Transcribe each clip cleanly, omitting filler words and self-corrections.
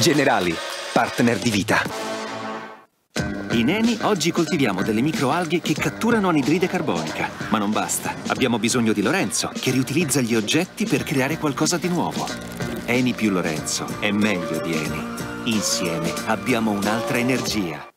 Generali, partner di vita. In Eni oggi coltiviamo delle microalghe che catturano anidride carbonica, ma non basta. Abbiamo bisogno di Lorenzo, che riutilizza gli oggetti per creare qualcosa di nuovo. Eni più Lorenzo è meglio di Eni. Insieme abbiamo un'altra energia.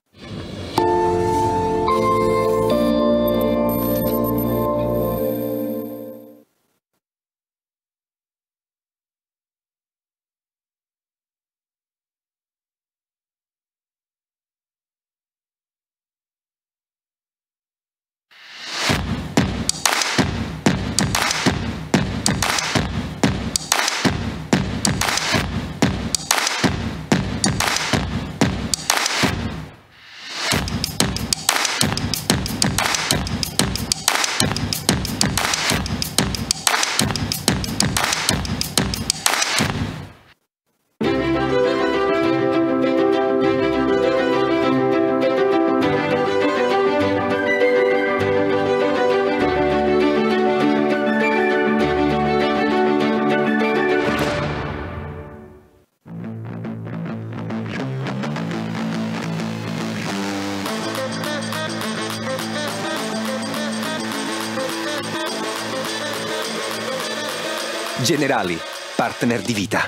Generali, partner di vita.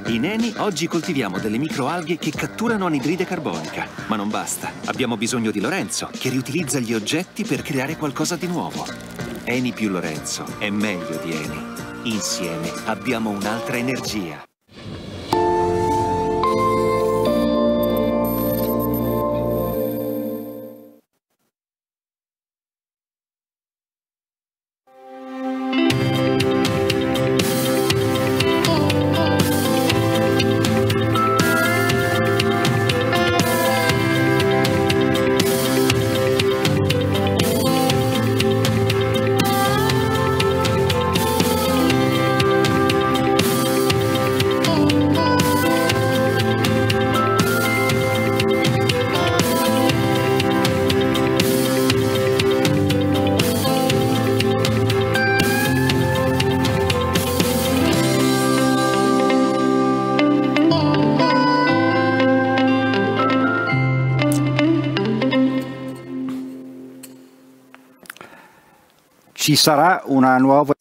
In Eni oggi coltiviamo delle microalghe che catturano anidride carbonica, ma non basta. Abbiamo bisogno di Lorenzo, che riutilizza gli oggetti per creare qualcosa di nuovo. Eni più Lorenzo è meglio di Eni. Insieme abbiamo un'altra energia. Ci sarà una nuova...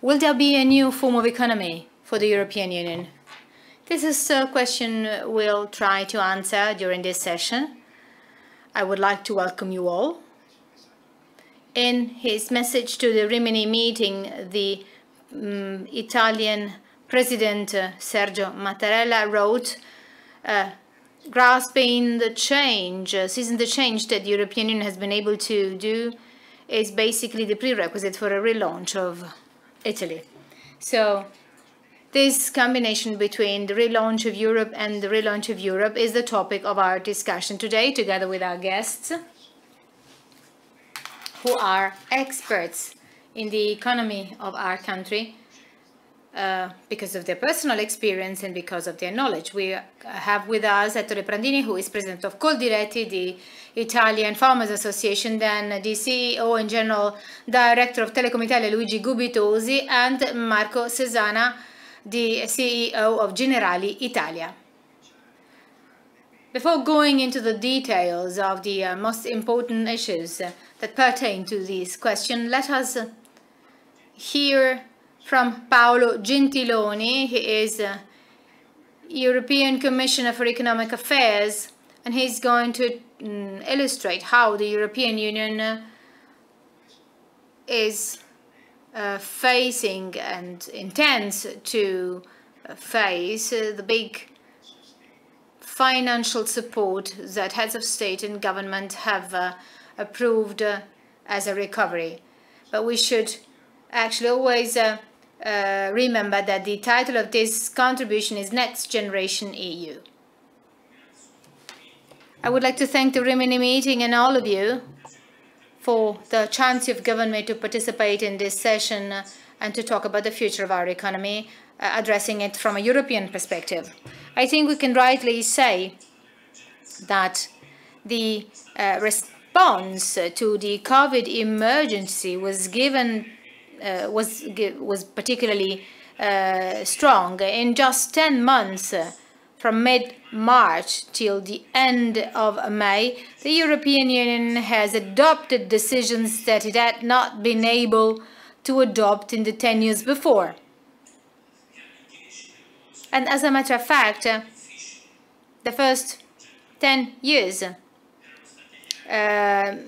Will there be a new form of economy for the European Union? This is a question we'll try to answer during this session. I would like to welcome you all. In his message to the Rimini meeting, the Italian President Sergio Mattarella wrote, grasping the change, seizing the change that the European Union has been able to do is basically the prerequisite for a relaunch of Italy. So this combination between the relaunch of Europe and the relaunch of Europe is the topic of our discussion today, together with our guests, who are experts in the economy of our country because of their personal experience and because of their knowledge. We have with us Ettore Prandini, who is president of Coldiretti, the Italian Farmers Association, then the CEO and General Director of Telecom Italia, Luigi Gubitosi, and Marco Sesana, the CEO of Generali Italia. Before going into the details of the most important issues that pertain to this question, let us hear from Paolo Gentiloni. He is European Commissioner for Economic Affairs, and he's going to illustrate how the European Union is facing and intends to face the big financial support that heads of state and government have approved as a recovery. But we should actually always remember that the title of this contribution is Next Generation EU. I would like to thank the Rimini meeting and all of you for the chance you've given me to participate in this session and to talk about the future of our economy, addressing it from a European perspective. I think we can rightly say that the response to the COVID emergency was particularly strong. In just 10 months, from mid-March till the end of May, the European Union has adopted decisions that it had not been able to adopt in the 10 years before. And as a matter of fact, the first 10 years, the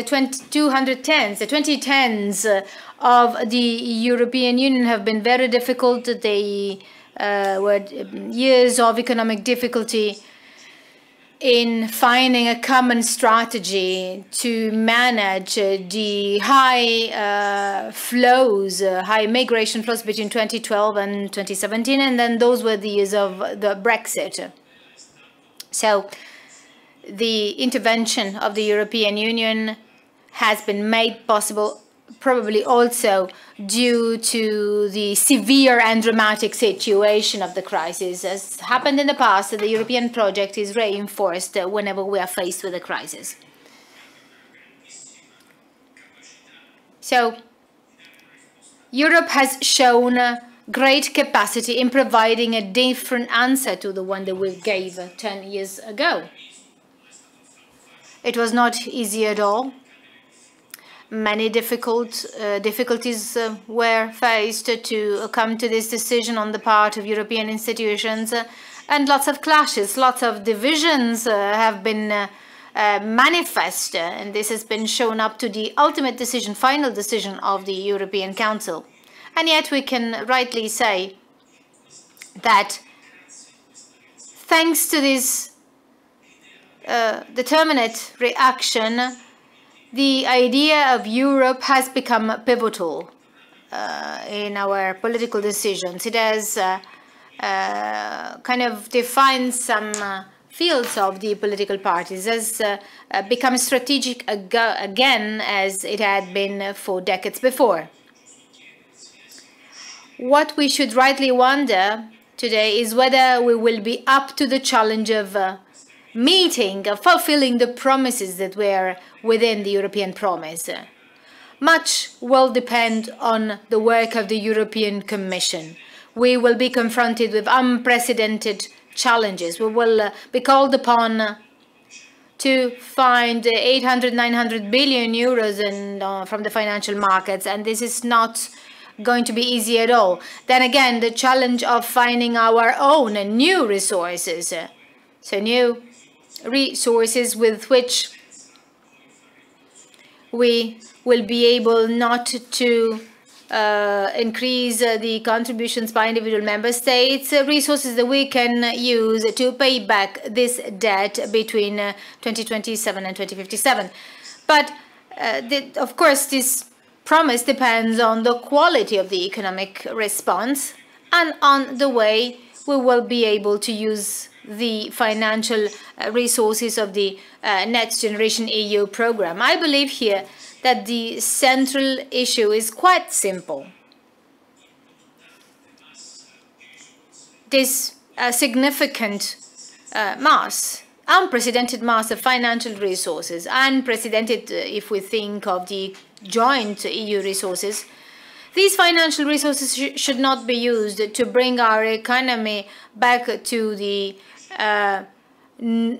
2010s of the European Union have been very difficult. They were years of economic difficulty in finding a common strategy to manage the high flows, high migration flows between 2012 and 2017, and then those were the years of the Brexit. So the intervention of the European Union has been made possible probably also due to the severe and dramatic situation of the crisis. As happened in the past, the European project is reinforced whenever we are faced with a crisis. So Europe has shown great capacity in providing a different answer to the one that we gave 10 years ago. It was not easy at all. Many difficulties were faced to come to this decision on the part of European institutions, and lots of clashes, lots of divisions have been manifest, and this has been shown up to the ultimate decision, final decision of the European Council. And yet we can rightly say that thanks to this determinate reaction, the idea of Europe has become pivotal in our political decisions. It has kind of defined some fields of the political parties, has become strategic again as it had been for decades before. What we should rightly wonder today is whether we will be up to the challenge of fulfilling the promises that were within the European promise. Much will depend on the work of the European Commission. We will be confronted with unprecedented challenges. We will be called upon to find 800–900 billion euros from the financial markets, and this is not going to be easy at all. Then again, the challenge of finding our own new resources. So new resources with which we will be able not to increase the contributions by individual member states, resources that we can use to pay back this debt between 2027 and 2057. But of course, this promise depends on the quality of the economic response and on the way we will be able to use the financial resources of the Next Generation EU program. I believe here that the central issue is quite simple. This significant unprecedented mass of financial resources, unprecedented if we think of the joint EU resources, these financial resources should not be used to bring our economy back to the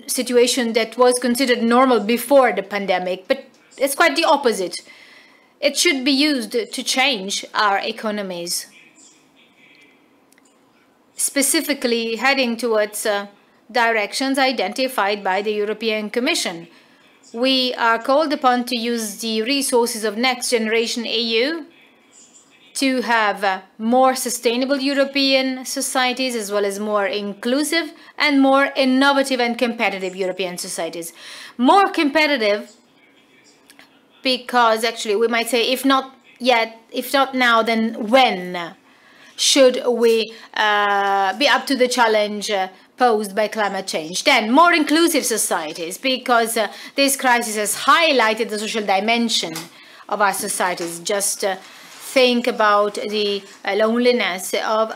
situation that was considered normal before the pandemic, but it's quite the opposite. It should be used to change our economies, specifically heading towards directions identified by the European Commission. We are called upon to use the resources of Next Generation EU to have more sustainable European societies, as well as more inclusive and more innovative and competitive European societies. More competitive because actually we might say, if not yet, if not now, then when should we be up to the challenge posed by climate change? Then more inclusive societies, because this crisis has highlighted the social dimension of our societies. Just think about the loneliness of,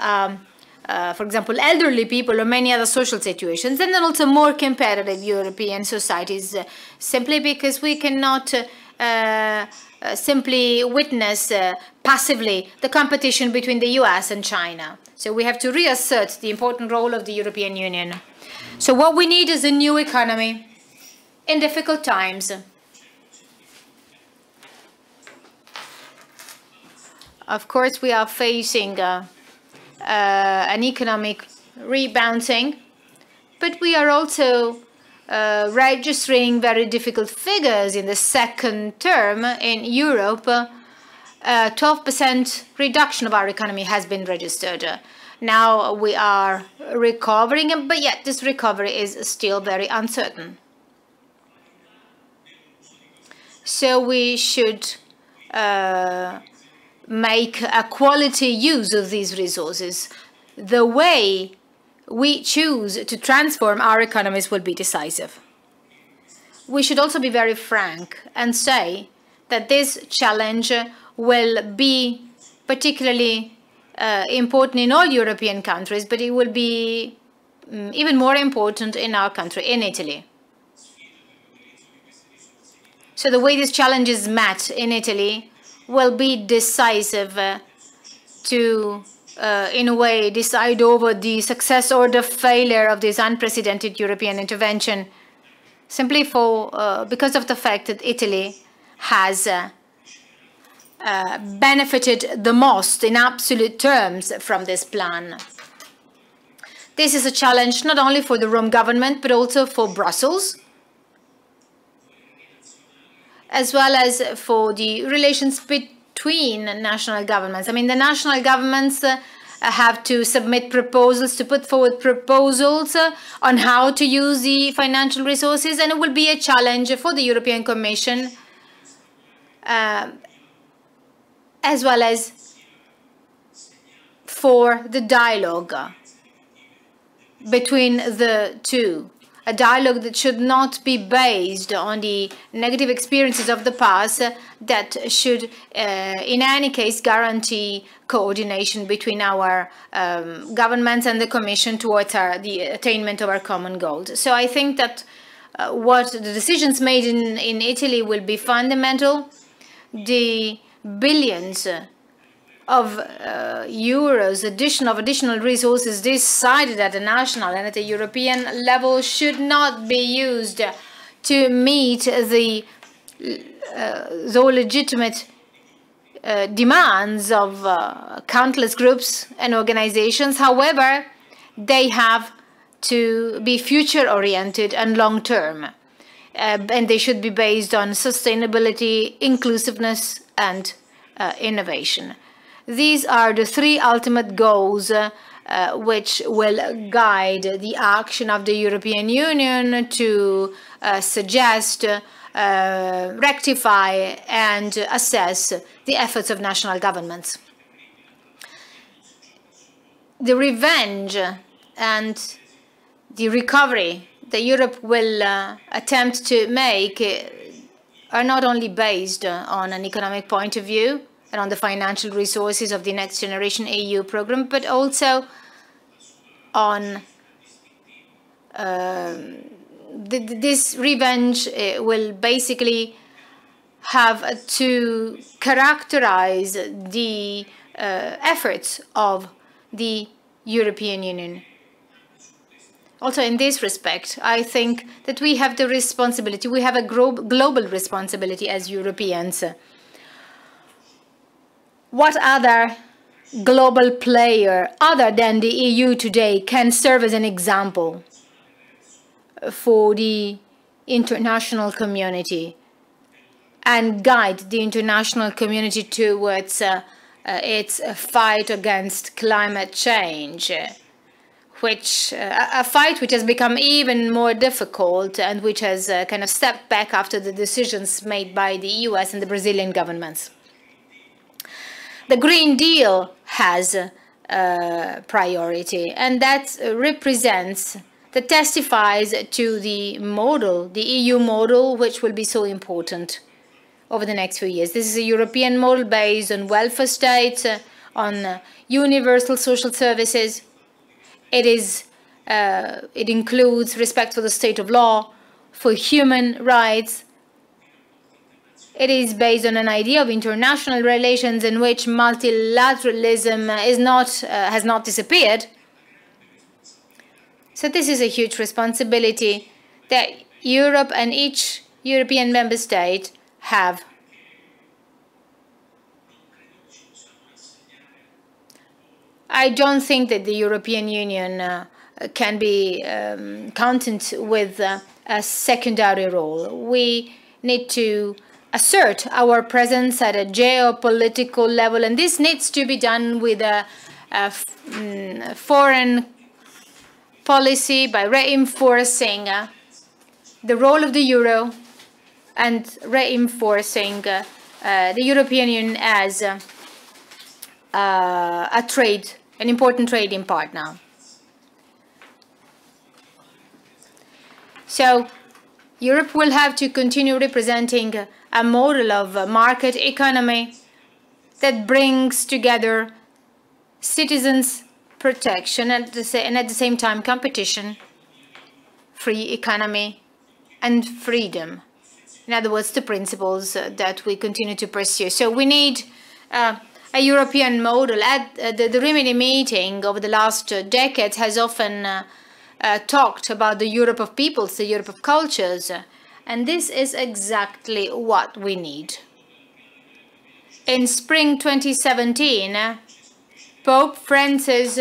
for example, elderly people or many other social situations, and then also more competitive European societies, simply because we cannot simply witness passively the competition between the US and China. So we have to reassert the important role of the European Union. So what we need is a new economy in difficult times. Of course, we are facing an economic rebounding, but we are also registering very difficult figures in the second term. In Europe, 12% reduction of our economy has been registered. Now we are recovering, but yet this recovery is still very uncertain. So we should make a quality use of these resources. The way we choose to transform our economies will be decisive. We should also be very frank and say that this challenge will be particularly important in all European countries, but it will be even more important in our country, in Italy. So the way this challenge is met in Italy will be decisive to, in a way, decide over the success or the failure of this unprecedented European intervention, simply because of the fact that Italy has benefited the most in absolute terms from this plan. This is a challenge not only for the Rome government, but also for Brussels, as well as for the relations between national governments. I mean, the national governments have to submit proposals, to put forward proposals on how to use the financial resources, and it will be a challenge for the European Commission, as well as for the dialogue between the two. A dialogue that should not be based on the negative experiences of the past, that should, in any case, guarantee coordination between our governments and the Commission towards the attainment of our common goals. So I think that what the decisions made in Italy will be fundamental. The billions of euros additional resources decided at the national and at the European level should not be used to meet the legitimate demands of countless groups and organizations. However, they have to be future-oriented and long-term, and they should be based on sustainability, inclusiveness, and innovation. These are the three ultimate goals which will guide the action of the European Union to suggest, rectify, and assess the efforts of national governments. The revenge and the recovery that Europe will attempt to make are not only based on an economic point of view and on the financial resources of the Next Generation EU program, but also on this revenge will basically have to characterize the efforts of the European Union. Also, in this respect, I think that we have the responsibility, we have a global responsibility as Europeans. What other global player other than the EU today can serve as an example for the international community and guide the international community towards its fight against climate change, which a fight which has become even more difficult and which has kind of stepped back after the decisions made by the US and the Brazilian governments. The Green Deal has priority, and that represents, that testifies to the model, the EU model, which will be so important over the next few years. This is a European model based on welfare states, on universal social services. It includes respect for the state of law, for human rights, It is based on an idea of international relations in which multilateralism has not disappeared. So this is a huge responsibility that Europe and each European member state have. I don't think that the European Union can be content with a secondary role. We need to assert our presence at a geopolitical level, and this needs to be done with a foreign policy by reinforcing the role of the euro and reinforcing the European Union as an important trading partner. So Europe will have to continue representing a model of market economy that brings together citizens' protection and at the same time competition, free economy, and freedom. In other words, the principles that we continue to pursue. So we need a European model. At the Rimini meeting over the last decades has often talked about the Europe of peoples, the Europe of cultures, and this is exactly what we need. In spring 2017, Pope Francis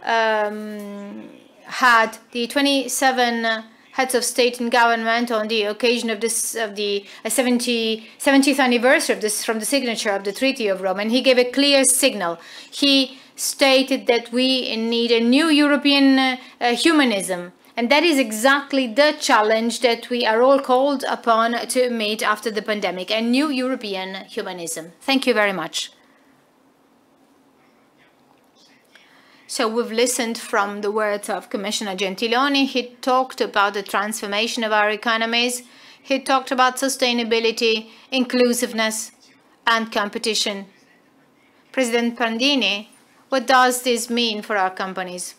had the 27 heads of state and government on the occasion of the 70th anniversary from the signature of the Treaty of Rome, and he gave a clear signal. He stated that we need a new European humanism, and that is exactly the challenge that we are all called upon to meet after the pandemic, a new European humanism. Thank you very much. So we've listened from the words of Commissioner Gentiloni. He talked about the transformation of our economies. He talked about sustainability, inclusiveness, and competition. President Prandini, what does this mean for our companies?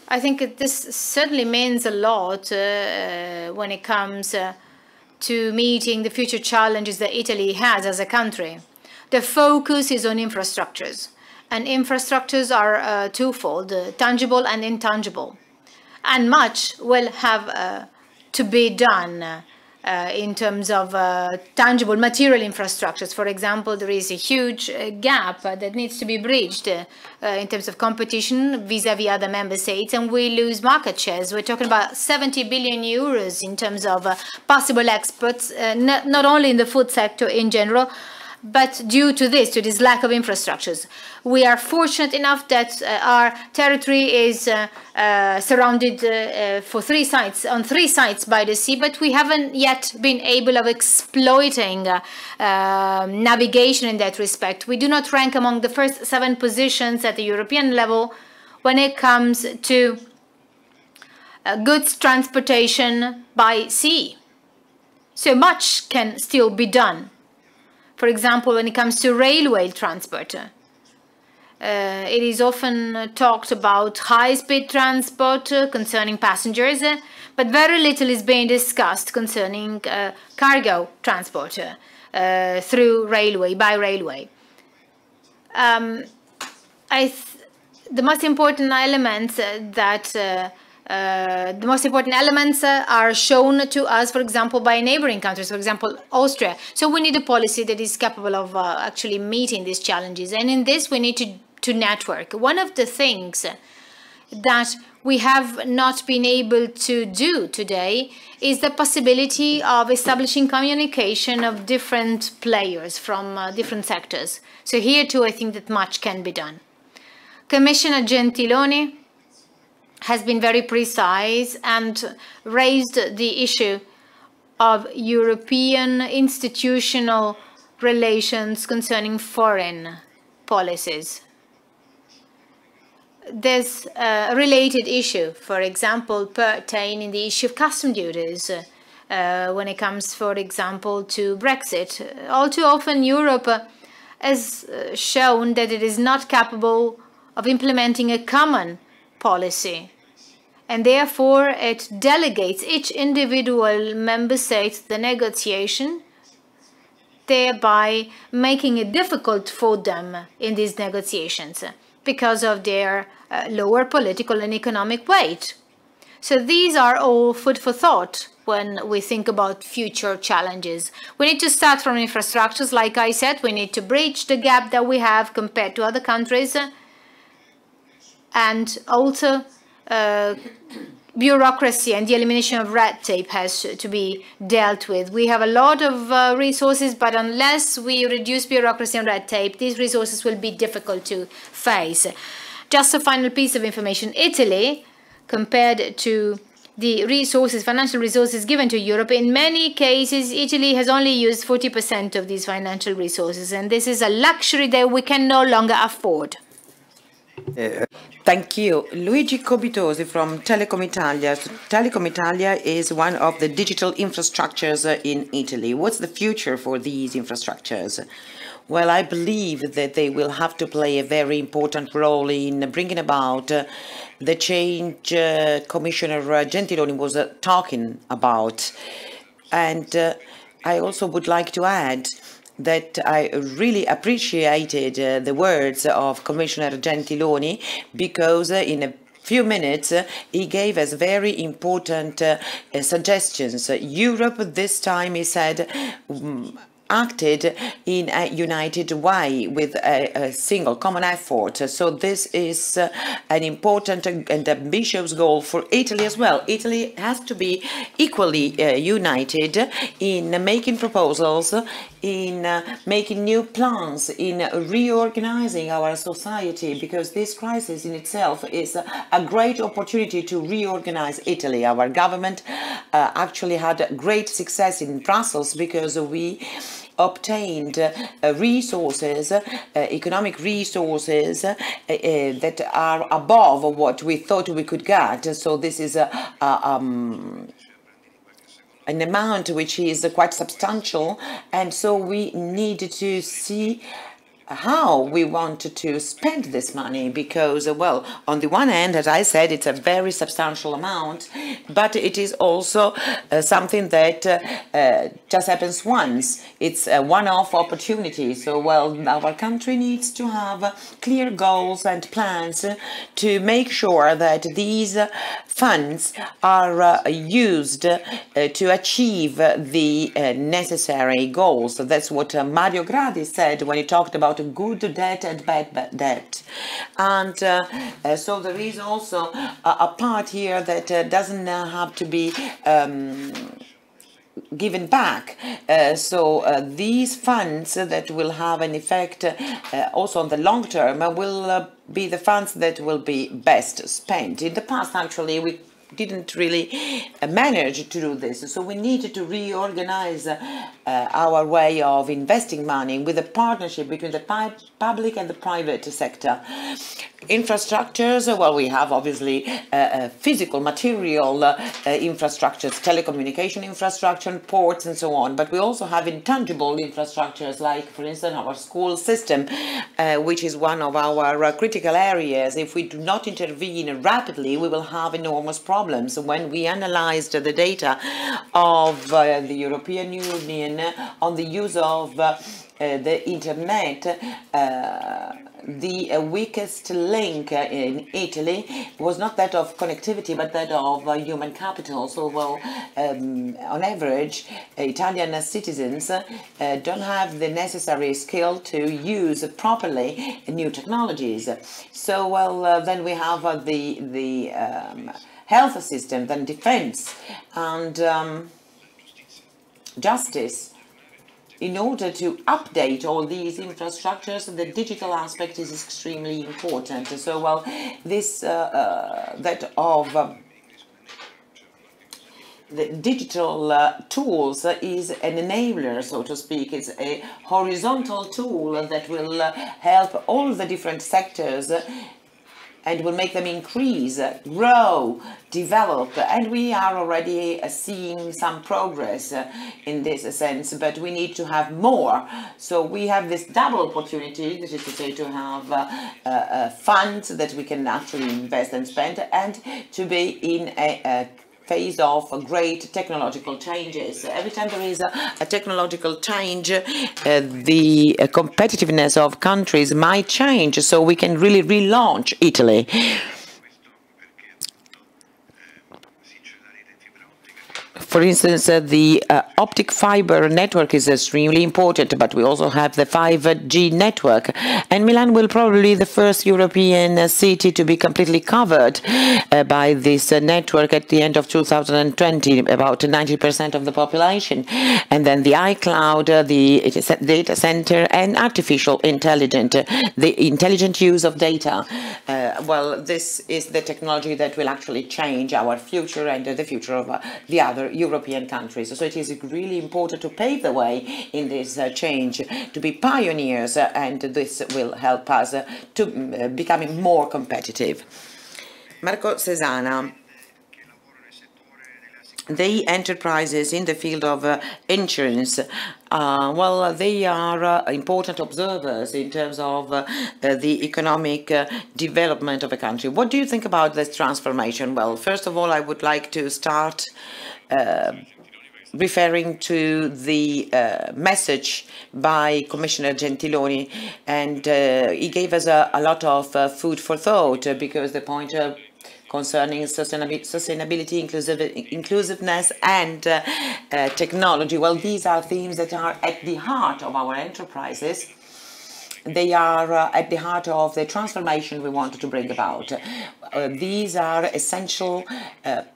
I think this certainly means a lot when it comes to meeting the future challenges that Italy has as a country. The focus is on infrastructures. And infrastructures are twofold, tangible and intangible. And much will have to be done in terms of tangible material infrastructures. For example, there is a huge gap that needs to be bridged in terms of competition vis-à-vis other member states, and we lose market shares. We're talking about 70 billion euros in terms of possible exports, not only in the food sector in general, but due to this lack of infrastructures. We are fortunate enough that our territory is surrounded on three sides by the sea, but we haven't yet been able of exploiting navigation in that respect. We do not rank among the first 7 positions at the European level when it comes to goods transportation by sea. So much can still be done. For example, when it comes to railway transport, it is often talked about high-speed transport concerning passengers, but very little is being discussed concerning cargo transport through railway, by railway. The most important elements are shown to us, for example, by neighboring countries, for example, Austria. So we need a policy that is capable of actually meeting these challenges. And in this, we need to network. One of the things that we have not been able to do today is the possibility of establishing communication of different players from different sectors. So here too, I think that much can be done. Commissioner Gentiloni has been very precise and raised the issue of European institutional relations concerning foreign policies. There's a related issue, for example, pertaining the issue of custom duties when it comes, for example, to Brexit. All too often, Europe has shown that it is not capable of implementing a common policy. and therefore it delegates each individual member state the negotiation, thereby making it difficult for them in these negotiations because of their lower political and economic weight. So these are all food for thought when we think about future challenges. We need to start from infrastructures. Like I said, we need to bridge the gap that we have compared to other countries, and also bureaucracy and the elimination of red tape has to be dealt with. We have a lot of resources, but unless we reduce bureaucracy and red tape, these resources will be difficult to face. Just a final piece of information. Italy, compared to the resources, financial resources given to Europe, in many cases, Italy has only used 40% of these financial resources, and this is a luxury that we can no longer afford. Thank you. Luigi Gubitosi from Telecom Italia. Telecom Italia is one of the digital infrastructures in Italy. What's the future for these infrastructures? Well, I believe that they will have to play a very important role in bringing about the change Commissioner Gentiloni was talking about. And I also would like to add that I really appreciated the words of Commissioner Gentiloni, because in a few minutes he gave us very important suggestions. Europe this time, he said, acted in a united way with a single common effort. So this is an important and ambitious goal for Italy as well. Italy has to be equally united in making proposals, in making new plans, in reorganizing our society, because this crisis in itself is a great opportunity to reorganize Italy. Our government actually had great success in Brussels because we obtained resources, economic resources that are above what we thought we could get. So this is an amount which is quite substantial, and so we need to see how we want to spend this money, because, well, on the one hand, as I said, it's a very substantial amount, but it is also something that just happens once. It's a one-off opportunity. So, well, our country needs to have clear goals and plans to make sure that these funds are used to achieve the necessary goals. So that's what Mario Gradi said when he talked about good debt and bad debt. And so there is also a part here that doesn't have to be given back. So these funds that will have an effect also on the long term will be the funds that will be best spent. In the past, actually, we didn't really manage to do this. So we needed to reorganize our way of investing money with a partnership between the public and the private sector. Infrastructures, well, we have obviously physical material infrastructures, telecommunication infrastructure, ports and so on, but we also have intangible infrastructures like, for instance, our school system, which is one of our critical areas. If we do not intervene rapidly, we will have enormous problems. When we analyzed the data of the European Union on the use of the internet, the weakest link in Italy was not that of connectivity, but that of human capital. So, well, on average, Italian citizens don't have the necessary skill to use properly new technologies. So, well, then we have the health system, then defense and justice. In order to update all these infrastructures, the digital aspect is extremely important. So, well, this that of the digital tools is an enabler, so to speak. It's a horizontal tool that will help all the different sectors and will make them increase, grow, develop. And we are already seeing some progress in this sense, but we need to have more. So we have this double opportunity, that is to say, to have funds that we can actually invest and spend, and to be in a phase of great technological changes. Every time there is a technological change, the competitiveness of countries might change, so we can really relaunch Italy. For instance, the optic fiber network is extremely important, but we also have the 5G network. And Milan will probably be the first European city to be completely covered by this network at the end of 2020, about 90% of the population. And then the iCloud, the data center, and artificial intelligence, the intelligent use of data. Well, this is the technology that will actually change our future and the future of the other European countries. So it is really important to pave the way in this change, to be pioneers, and this will help us to becoming more competitive. Marco Sesana. The enterprises in the field of insurance, well, they are important observers in terms of the economic development of a country. What do you think about this transformation? Well, first of all, I would like to start referring to the message by Commissioner Gentiloni, and he gave us a lot of food for thought, because the point concerning sustainability, inclusiveness, and technology, well, these are themes that are at the heart of our enterprises. They are at the heart of the transformation we want to bring about. These are essential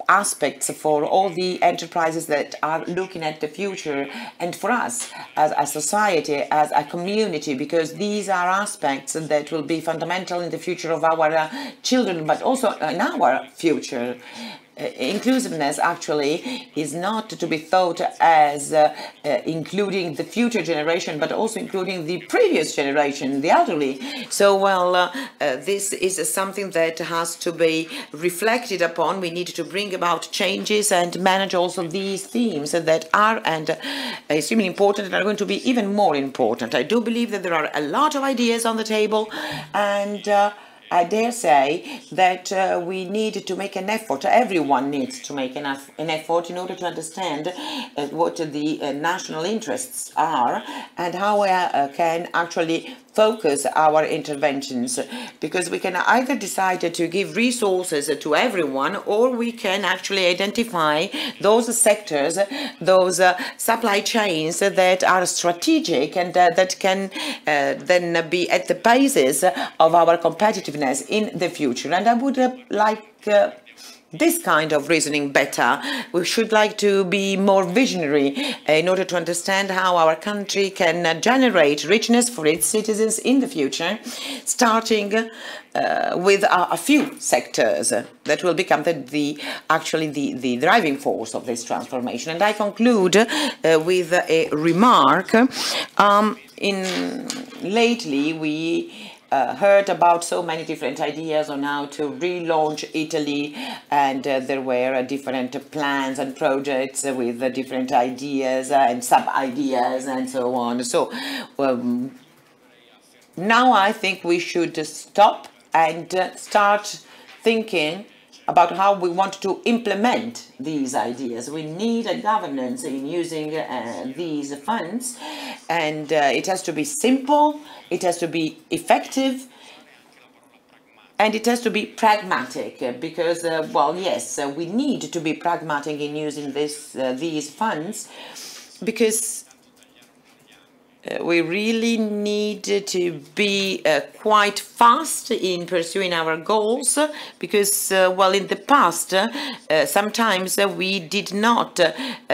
aspects for all the enterprises that are looking at the future, and for us as a society, as a community, because these are aspects that will be fundamental in the future of our children, but also in our future. Inclusiveness actually is not to be thought as including the future generation, but also including the previous generation, the elderly. So, well, this is something that has to be reflected upon. We need to bring about changes and manage also these themes that are extremely important and are going to be even more important. I do believe that there are a lot of ideas on the table, and I dare say that we need to make an effort. Everyone needs to make an effort in order to understand what the national interests are and how we can actually focus our interventions, because we can either decide to give resources to everyone, or we can actually identify those sectors, those supply chains that are strategic and that can then be at the basis of our competitiveness in the future. And I would like this kind of reasoning better. We should like to be more visionary in order to understand how our country can generate richness for its citizens in the future, starting with a few sectors that will become actually the driving force of this transformation. And I conclude with a remark. Lately we heard about so many different ideas on how to relaunch Italy, and there were different plans and projects with different ideas and sub-ideas and so on. So now I think we should stop and start thinking about how we want to implement these ideas. We need a governance in using these funds, and it has to be simple, it has to be effective, and it has to be pragmatic, because, well, yes, we need to be pragmatic in using these funds, because we really need to be quite fast in pursuing our goals, because, well, in the past, sometimes we did not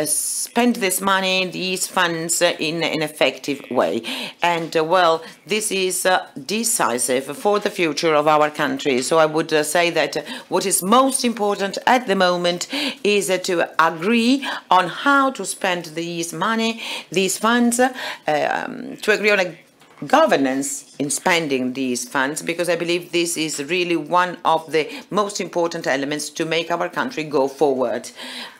spend this money, these funds, in an effective way. And, well, this is decisive for the future of our country. So I would say that what is most important at the moment is to agree on how to spend these money, these funds, to agree on a governance in spending these funds, because I believe this is really one of the most important elements to make our country go forward.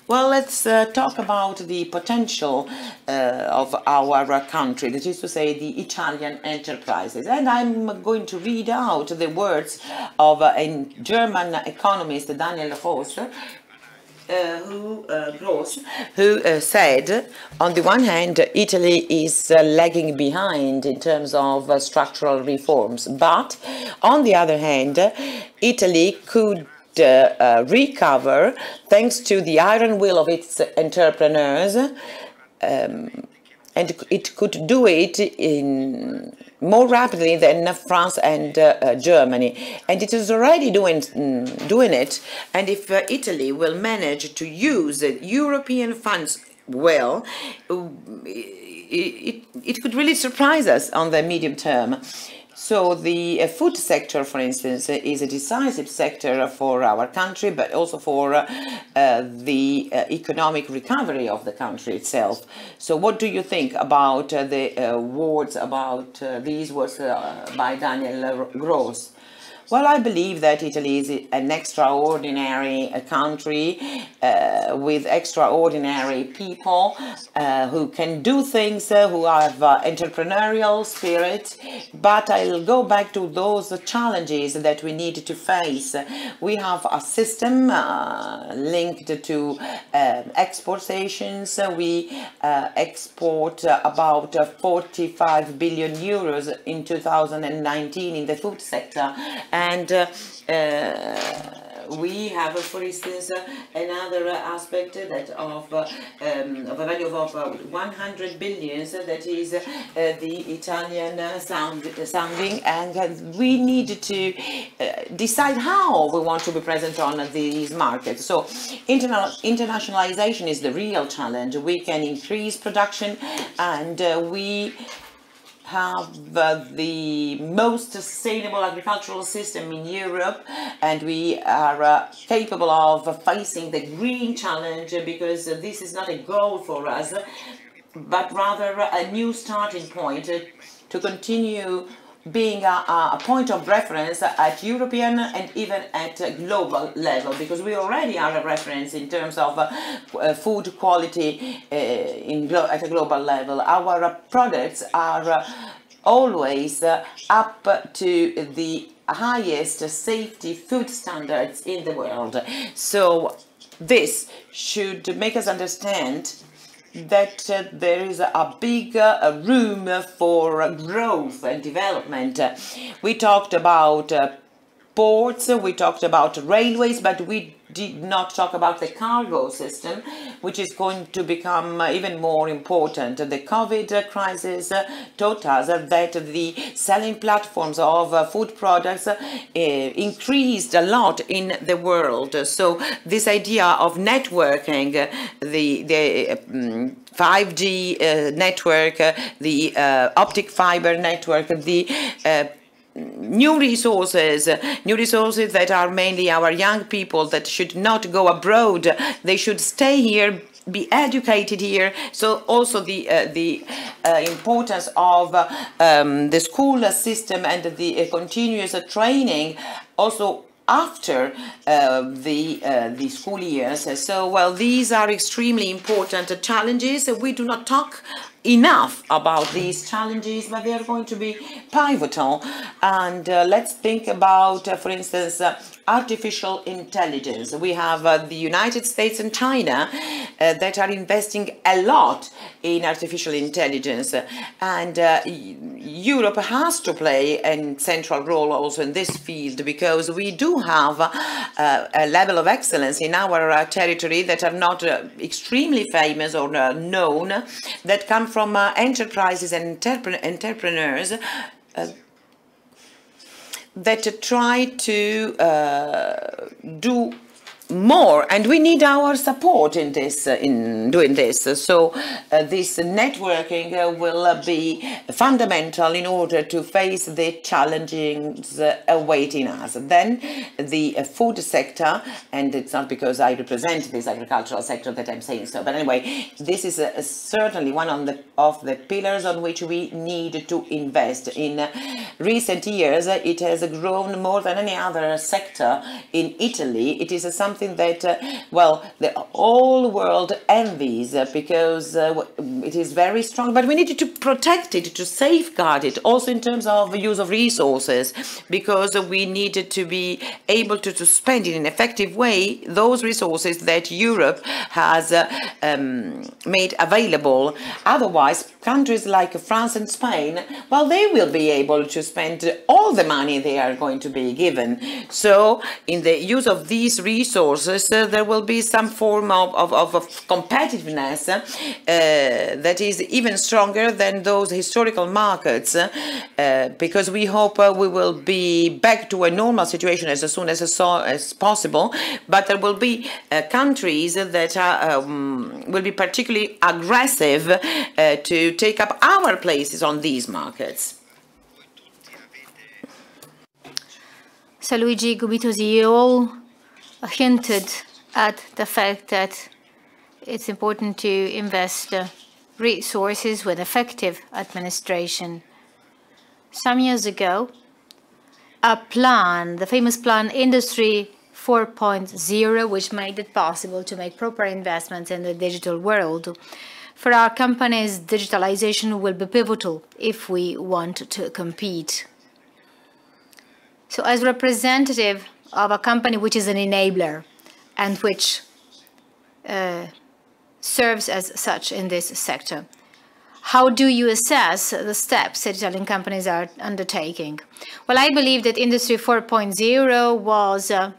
Well, let's talk about the potential of our country, that is to say the Italian enterprises. And I'm going to read out the words of a German economist, Daniel Gross, who said, on the one hand, Italy is lagging behind in terms of structural reforms, but on the other hand, Italy could recover thanks to the iron will of its entrepreneurs, and it could do it more rapidly than France and Germany, and it is already doing it. And if Italy will manage to use European funds well, it could really surprise us on the medium term. So the food sector, for instance, is a decisive sector for our country, but also for the economic recovery of the country itself. So what do you think about the words, about these words by Daniel Gross? Well, I believe that Italy is an extraordinary country with extraordinary people who can do things, who have entrepreneurial spirit. But I'll go back to those challenges that we need to face. We have a system linked to exportations. We export about 45 billion euros in 2019 in the food sector. And we have, for instance, another aspect that of a value of 100 billions, that is the Italian sounding, and we need to decide how we want to be present on these markets. So internationalization is the real challenge. We can increase production, and we have the most sustainable agricultural system in Europe, and we are capable of facing the green challenge, because this is not a goal for us, but rather a new starting point to continue being a point of reference at European and even at global level, because we already are a reference in terms of food quality at a global level. Our products are always up to the highest safety food standards in the world. So this should make us understand that there is a big room for growth and development. We talked about ports, we talked about railways, but we did not talk about the cargo system, which is going to become even more important. The COVID crisis taught us that the selling platforms of food products increased a lot in the world. So this idea of networking, the 5G network, the optic fiber network, the new resources that are mainly our young people that should not go abroad. They should stay here, be educated here. So also the importance of the school system and the continuous training also after the school years. So, well, these are extremely important challenges. We do not talk enough about these challenges, but they are going to be pivotal. And let's think about, for instance, artificial intelligence. We have the United States and China that are investing a lot in artificial intelligence, and Europe has to play a central role also in this field, because we do have a level of excellence in our territory that are not extremely famous or known, that come from enterprises and entrepreneurs that try to do more, and we need our support in this, in doing this. So this networking will be fundamental in order to face the challenges awaiting us. Then the food sector, and it's not because I represent this agricultural sector that I'm saying so, but anyway, this is certainly one of the pillars on which we need to invest. In recent years, it has grown more than any other sector in Italy. It is something that, well, the whole world envies because it is very strong, but we need to protect it, to safeguard it, also in terms of use of resources, because we need to be able to spend in an effective way those resources that Europe has made available. Otherwise, countries like France and Spain, well, they will be able to spend all the money they are going to be given. So in the use of these resources, there will be some form of competitiveness that is even stronger than those historical markets, because we hope we will be back to a normal situation as soon as possible, but there will be countries that will be particularly aggressive to take up our places on these markets. So Luigi, Gubitosi, you all hinted at the fact that it's important to invest resources with effective administration. Some years ago, a plan, the famous plan Industry 4.0, which made it possible to make proper investments in the digital world. For our companies, digitalization will be pivotal if we want to compete. So as representative of a company which is an enabler and which serves as such in this sector, how do you assess the steps that Italian companies are undertaking? Well, I believe that Industry 4.0 was a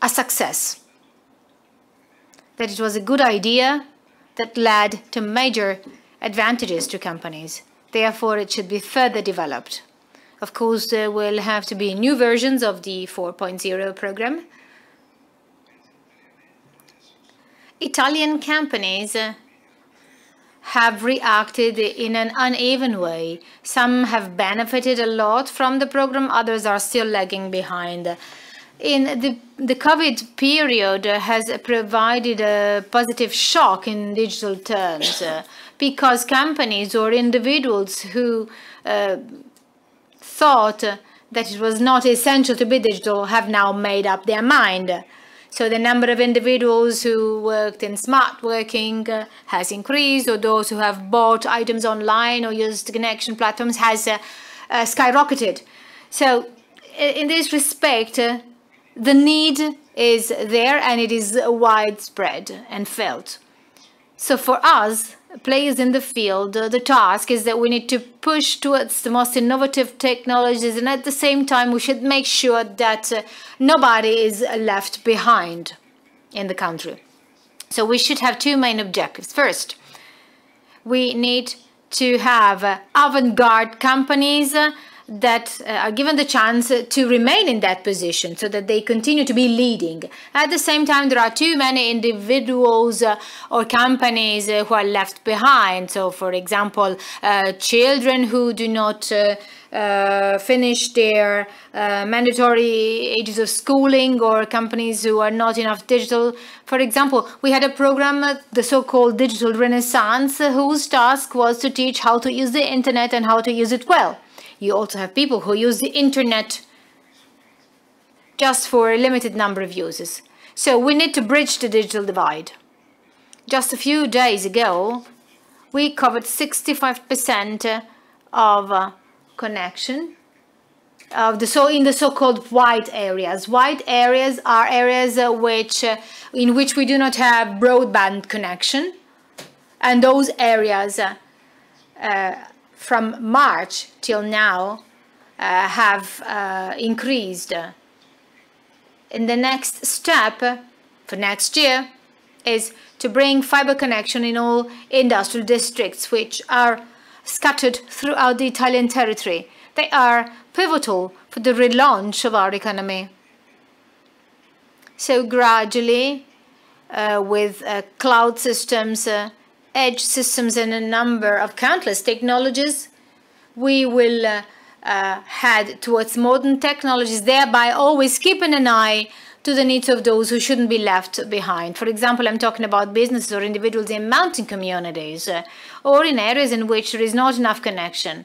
success, that it was a good idea that led to major advantages to companies. Therefore, it should be further developed. Of course, there will have to be new versions of the 4.0 program. Italian companies have reacted in an uneven way. Some have benefited a lot from the program, others are still lagging behind. In the COVID period has provided a positive shock in digital terms because companies or individuals who thought that it was not essential to be digital have now made up their mind. So the number of individuals who worked in smart working has increased, or those who have bought items online or used connection platforms has skyrocketed. So in this respect, the need is there and it is widespread and felt. So for us, players in the field, the task is that we need to push towards the most innovative technologies, and at the same time we should make sure that nobody is left behind in the country. So we should have two main objectives. First, we need to have avant-garde companies that are given the chance to remain in that position so that they continue to be leading. At the same time, there are too many individuals or companies who are left behind. So, for example, children who do not finish their mandatory ages of schooling, or companies who are not enough digital. For example, we had a program, the so-called Digital Renaissance, whose task was to teach how to use the internet and how to use it well. You also have people who use the internet just for a limited number of users. So we need to bridge the digital divide. Just a few days ago, we covered 65% of connection of in the so-called white areas. White areas are areas in which we do not have broadband connection, and those areas from March till now have increased. In the next step for next year is to bring fiber connection in all industrial districts which are scattered throughout the Italian territory. They are pivotal for the relaunch of our economy. So gradually, with cloud systems, edge systems, and a number of countless technologies, we will head towards modern technologies, thereby always keeping an eye to the needs of those who shouldn't be left behind. For example, I'm talking about businesses or individuals in mountain communities or in areas in which there is not enough connection.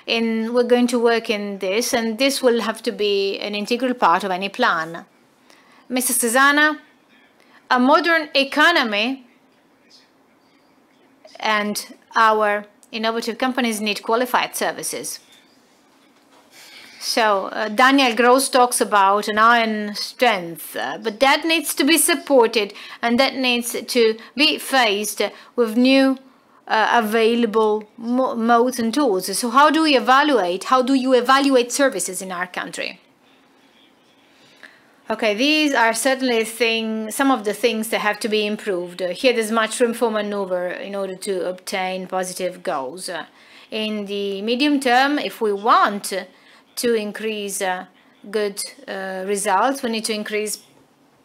We're going to work in this, and this will have to be an integral part of any plan. Mr. Sesana, a modern economy and our innovative companies need qualified services. So Daniel Gross talks about an iron strength, but that needs to be supported, and that needs to be faced with new available modes and tools. So how do you evaluate services in our country? Okay, these are certainly some of the things that have to be improved. Here there's much room for maneuver in order to obtain positive goals. In the medium term, if we want to increase good results, we need to increase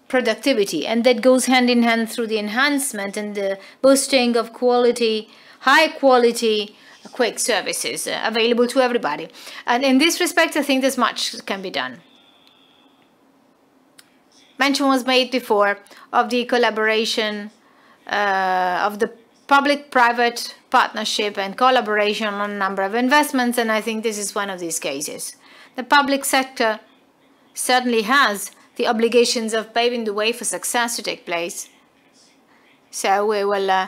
productivity, and that goes hand in hand through the enhancement and the boosting of quality, high quality, quick services available to everybody. And in this respect, I think there's much can be done. Mention was made before of the collaboration of the public-private partnership and collaboration on a number of investments, and I think this is one of these cases. The public sector certainly has the obligations of paving the way for success to take place. So we will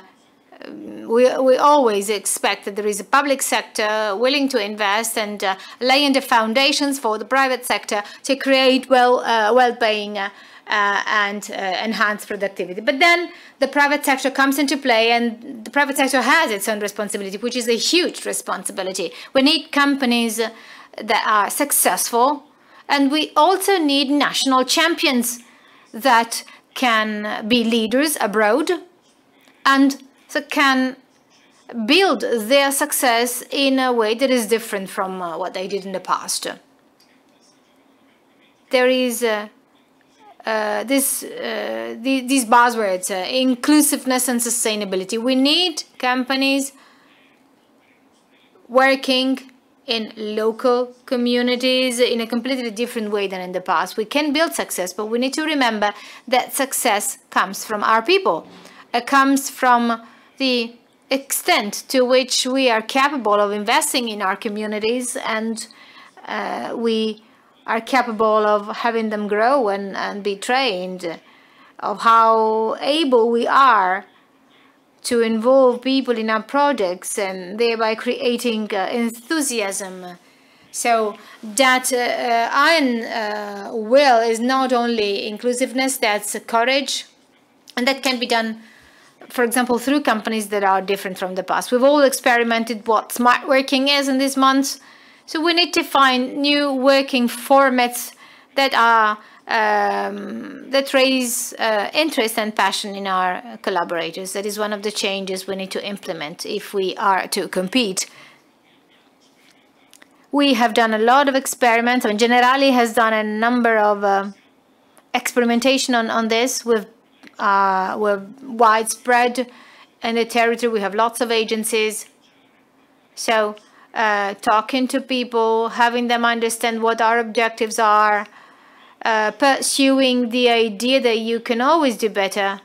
we always expect that there is a public sector willing to invest and laying the foundations for the private sector to create well-paying and enhance productivity. But then the private sector comes into play, and the private sector has its own responsibility, which is a huge responsibility. We need companies that are successful, and we also need national champions that can be leaders abroad and that can build their success in a way that is different from what they did in the past. There is these buzzwords, inclusiveness and sustainability. We need companies working in local communities in a completely different way than in the past. We can build success, but we need to remember that success comes from our people. It comes from the extent to which we are capable of investing in our communities, and we are capable of having them grow and be trained, of how able we are to involve people in our projects and thereby creating enthusiasm. So that iron will is not only inclusiveness, that's courage, and that can be done, for example, through companies that are different from the past. We've all experimented what smart working is in these months. So we need to find new working formats that are that raise interest and passion in our collaborators. That is one of the changes we need to implement if we are to compete. We have done a lot of experiments. I mean, Generali has done a number of experimentation on this. We're widespread in the territory. We have lots of agencies. So talking to people, having them understand what our objectives are, pursuing the idea that you can always do better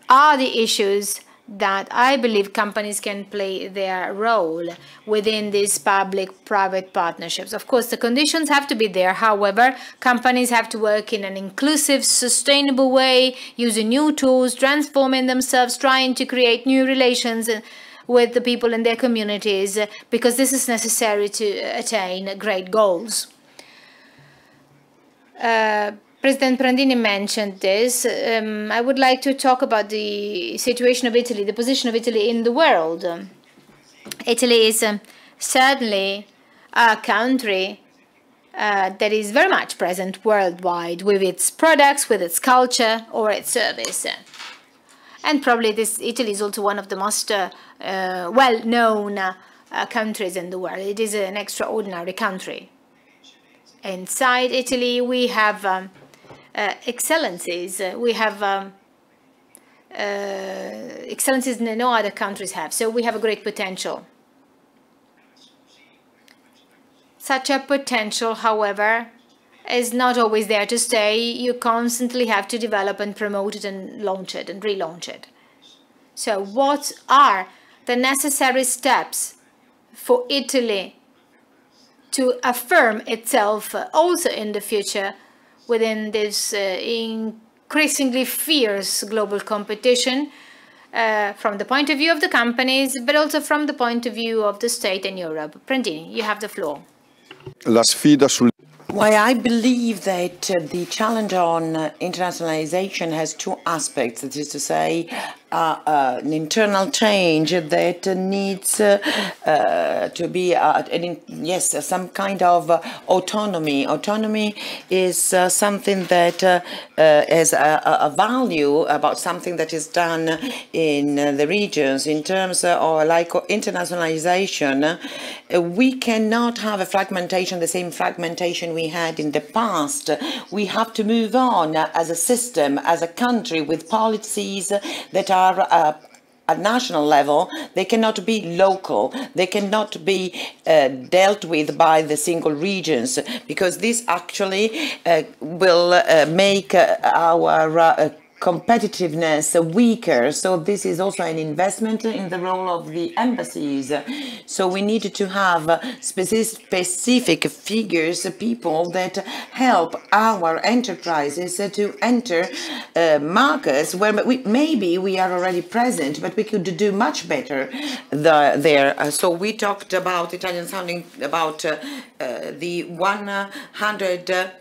are the issues that I believe companies can play their role within these public-private partnerships. Of course, the conditions have to be there. However, companies have to work in an inclusive, sustainable way, using new tools, transforming themselves, trying to create new relations with the people in their communities, because this is necessary to attain great goals. President Prandini mentioned this. I would like to talk about the situation of Italy, the position of Italy in the world. Italy is certainly a country that is very much present worldwide with its products, with its culture or its service. And probably Italy is also one of the most well-known countries in the world. It is an extraordinary country. Inside Italy, we have excellencies. We have excellencies that no other countries have. So we have a great potential. Such a potential, however, is not always there to stay. You constantly have to develop and promote it and launch it and relaunch it. So what are the necessary steps for Italy to affirm itself also in the future within this increasingly fierce global competition from the point of view of the companies, but also from the point of view of the state in Europe? Prandini, you have the floor. La sfida sul... Well, I believe that the challenge on internationalization has two aspects. That is to say, an internal change that needs to be, yes, some kind of autonomy. Autonomy is something that has a value about something that is done in the regions. In terms of like internationalization, we cannot have a fragmentation, the same fragmentation we had in the past. We have to move on as a system, as a country, with policies that are at national level. They cannot be local. They cannot be dealt with by the single regions, because this actually will make our competitiveness weaker. So this is also an investment in the role of the embassies. So we need to have specific figures, people that help our enterprises to enter markets where maybe we are already present, but we could do much better there. So we talked about Italian sounding about the 100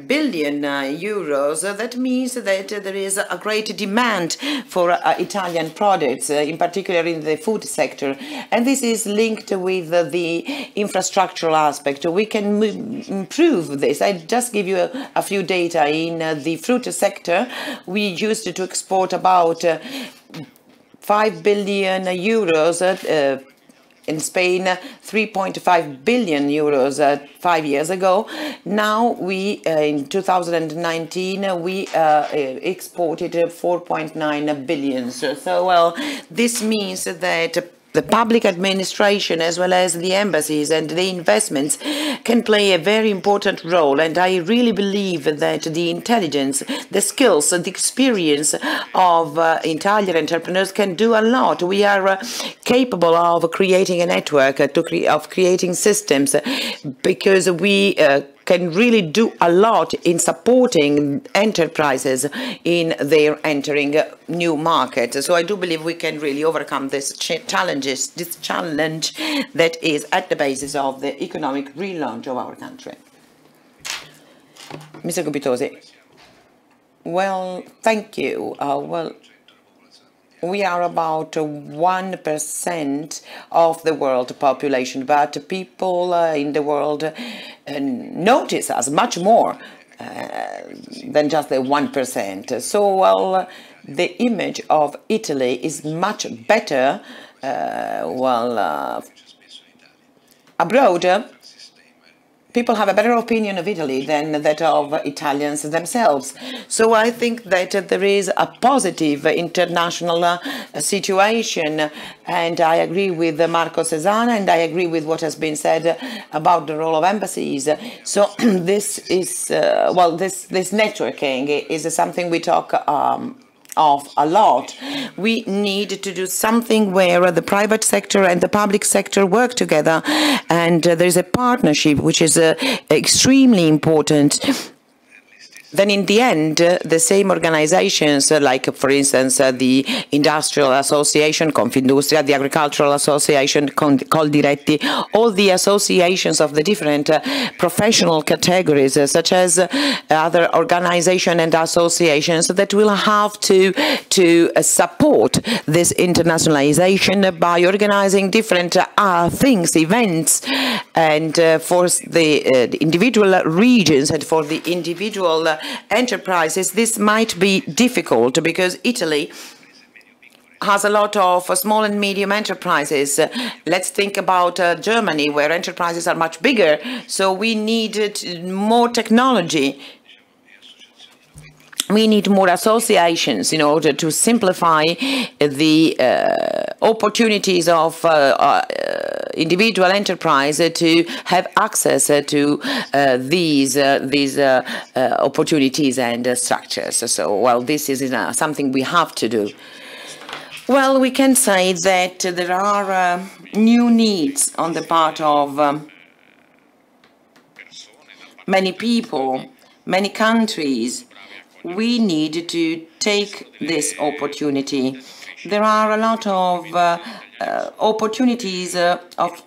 billion euros. That means that there is a great demand for Italian products, in particular in the food sector, and this is linked with the infrastructural aspect. We can improve this. I just give you a few data. In the fruit sector, we used to export about 5 billion euros. In Spain, 3.5 billion euros 5 years ago. Now we, in 2019, we exported 4.9 billion. So, well, this means that the public administration, as well as the embassies and the investments, can play a very important role. And I really believe that the intelligence, the skills, the experience of Italian entrepreneurs can do a lot. We are capable of creating a network, of creating systems, because we can really do a lot in supporting enterprises in their entering new markets. So I do believe we can really overcome this challenge that is at the basis of the economic relaunch of our country. Mr. Gubitosi. Well, thank you. Well, we are about 1% of the world population, but people in the world notice us much more than just the 1%. So, well, the image of Italy is much better, abroad. People have a better opinion of Italy than that of Italians themselves. So I think that there is a positive international situation, and I agree with Marco Sesana, and I agree with what has been said about the role of embassies. So this is, this networking is something we talk of a lot. We need to do something where the private sector and the public sector work together, and there's a partnership which is extremely important. Then in the end, the same organizations, like, for instance, the Industrial Association, Confindustria, the Agricultural Association, Coldiretti, all the associations of the different professional categories, such as other organizations and associations, that will have to support this internationalization by organizing different things, events, and for the individual regions and for the individual enterprises, this might be difficult, because Italy has a lot of small and medium enterprises. Let's think about Germany, where enterprises are much bigger, so we needed more technology. We need more associations in order to simplify the opportunities of individual enterprise to have access to these opportunities and structures. So, well, this is something we have to do. Well, we can say that there are new needs on the part of many people, many countries. We need to take this opportunity. There are a lot of opportunities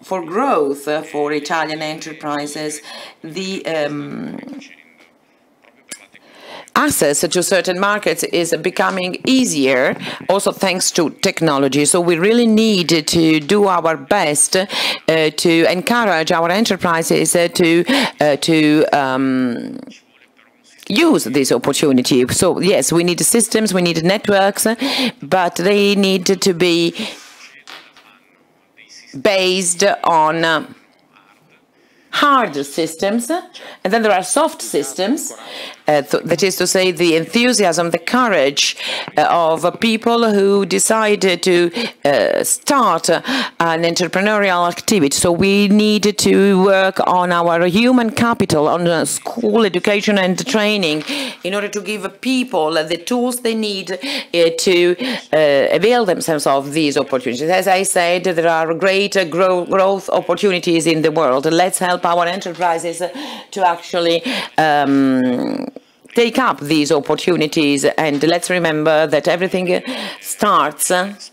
for growth for Italian enterprises. The access to certain markets is becoming easier, also thanks to technology. So we really need to do our best to encourage our enterprises to use this opportunity. So yes, we need systems, we need networks, but they need to be based on hard systems, and then there are soft systems, that is to say the enthusiasm, the courage of people who decide to start an entrepreneurial activity. So we need to work on our human capital, on school education and training, in order to give people the tools they need to avail themselves of these opportunities. As I said, there are great growth opportunities in the world. Let's help our enterprises to actually take up these opportunities, and let's remember that everything starts, as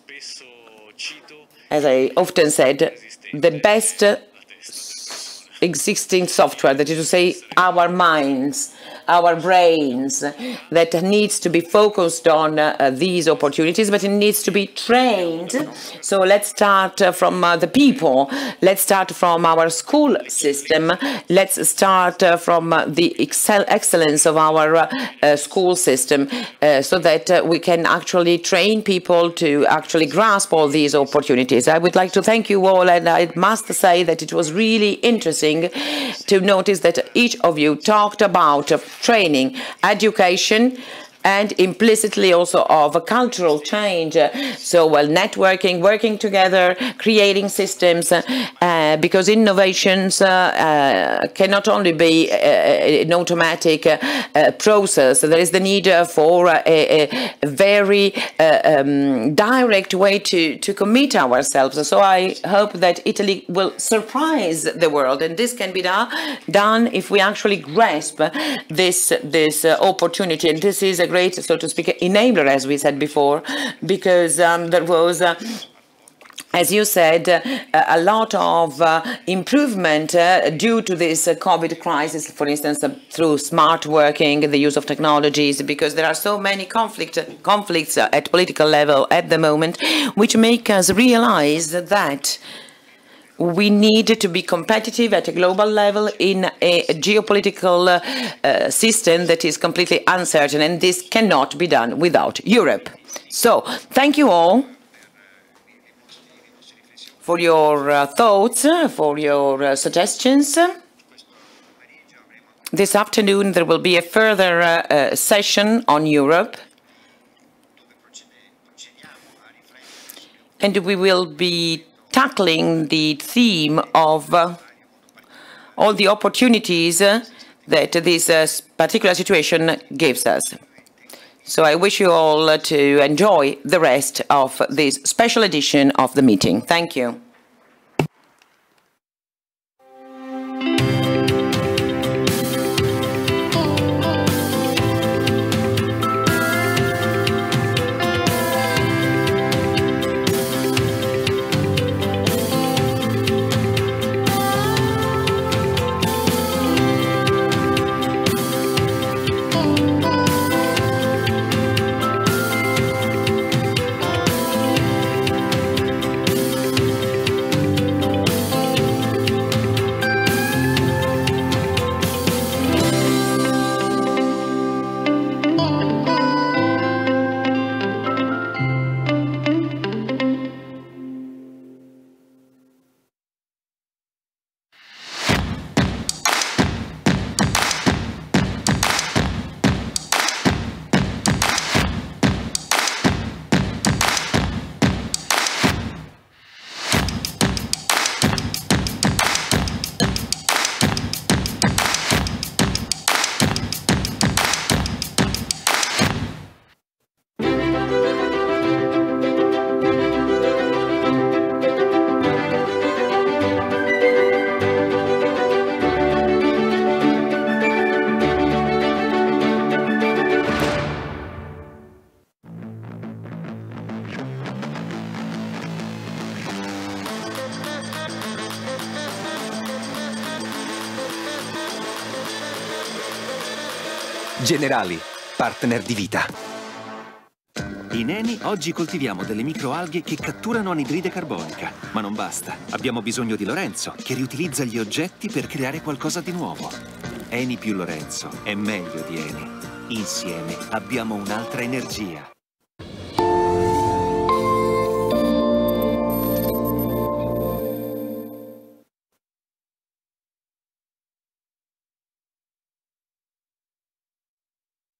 I often said, the best existing software, that is to say our minds, our brains, that needs to be focused on these opportunities, but it needs to be trained. So let's start from the people. Let's start from our school system. Let's start from the excellence of our school system, so that we can actually train people to actually grasp all these opportunities. I would like to thank you all, and I must say that it was really interesting to notice that each of you talked about training, education, and implicitly also of a cultural change. So, well, networking, working together, creating systems, because innovations cannot only be an automatic process. There is the need for a very direct way to commit ourselves. So I hope that Italy will surprise the world, and this can be done if we actually grasp this opportunity. And this is a great, so to speak, enabler, as we said before, because there was, as you said, a lot of improvement due to this COVID crisis, for instance, through smart working, the use of technologies, because there are so many conflicts at political level at the moment, which make us realize that we need to be competitive at a global level in a geopolitical system that is completely uncertain, and this cannot be done without Europe. So, thank you all for your thoughts, for your suggestions. This afternoon there will be a further session on Europe, and we will be tackling the theme of all the opportunities that this particular situation gives us. So I wish you all to enjoy the rest of this special edition of the meeting. Thank you. Generali, partner di vita. In Eni oggi coltiviamo delle microalghe che catturano anidride carbonica. Ma non basta. Abbiamo bisogno di Lorenzo, che riutilizza gli oggetti per creare qualcosa di nuovo. Eni più Lorenzo è meglio di Eni. Insieme abbiamo un'altra energia.